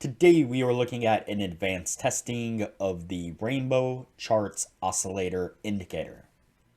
Today we are looking at an advanced testing of the Rainbow Charts Oscillator Indicator.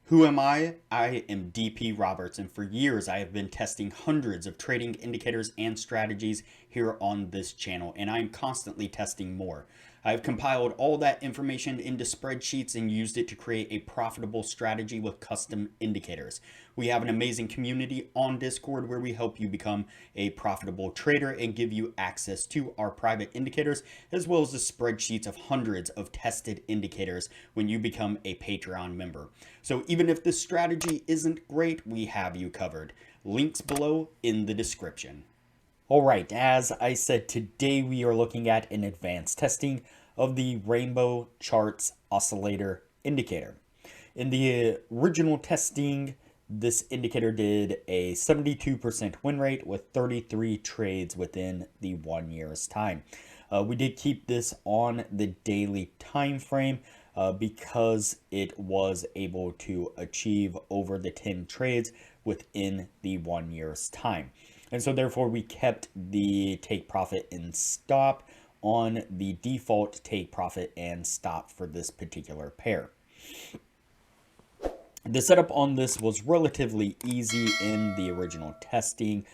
Who am I? I am DP Roberts, and for years I have been testing hundreds of trading indicators and strategies here on this channel, and I am constantly testing more. I have compiled all that information into spreadsheets and used it to create a profitable strategy with custom indicators. We have an amazing community on Discord where we help you become a profitable trader and give you access to our private indicators, as well as the spreadsheets of hundreds of tested indicators when you become a Patreon member. So even if this strategy isn't great, we have you covered. Links below in the description. All right, as I said, today we are looking at an advanced testing of the Rainbow Charts Oscillator Indicator. In the original testing, this indicator did a 72% win rate with 33 trades within the 1 year's time. We did keep this on the daily time frame because it was able to achieve over the 10 trades within the 1 year's time. And so therefore we kept the take profit and stop on the default take profit and stop for this particular pair. The setup on this was relatively easy in the original testing.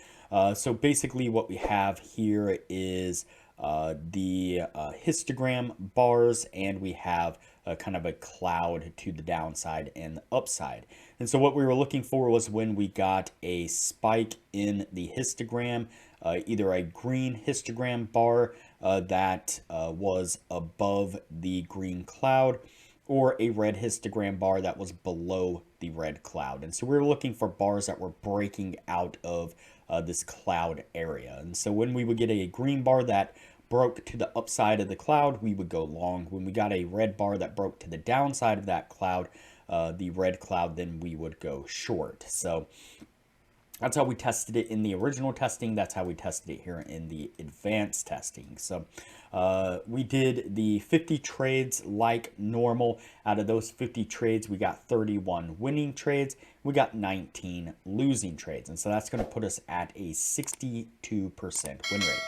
So basically what we have here is the histogram bars, and we have kind of a cloud to the downside and the upside. And so what we were looking for was when we got a spike in the histogram, either a green histogram bar that was above the green cloud, or a red histogram bar that was below the red cloud. And so we were looking for bars that were breaking out of this cloud area. And so when we would get a green bar that broke to the upside of the cloud, we would go long. When we got a red bar that broke to the downside of that cloud, the red cloud, then we would go short. So that's how we tested it in the original testing. That's how we tested it here in the advanced testing. So we did the 50 trades like normal. Out of those 50 trades, we got 31 winning trades. We got 19 losing trades. And so that's going to put us at a 62% win rate.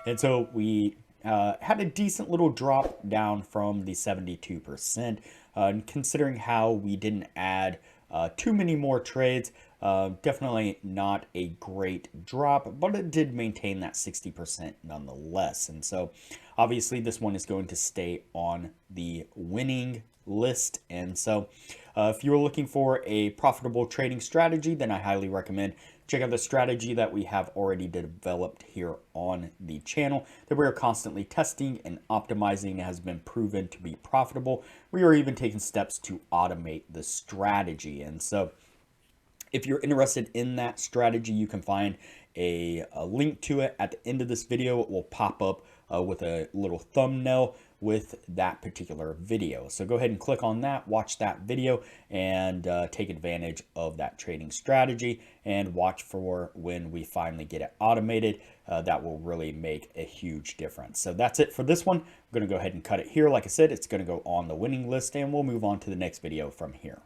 And so we had a decent little drop down from the 72%. Considering how we didn't add too many more trades, definitely not a great drop, but it did maintain that 60% nonetheless. And so obviously this one is going to stay on the winning list. And so if you're looking for a profitable trading strategy, then I highly recommend check out the strategy that we have already developed here on the channel that we are constantly testing and optimizing. It has been proven to be profitable. We are even taking steps to automate the strategy. And so if you're interested in that strategy, you can find a link to it at the end of this video. It will pop up with a little thumbnail with that particular video. So go ahead and click on that, watch that video, and take advantage of that trading strategy, and watch for when we finally get it automated. That will really make a huge difference. So that's it for this one. I'm going to go ahead and cut it here. Like I said, it's going to go on the winning list, and we'll move on to the next video from here.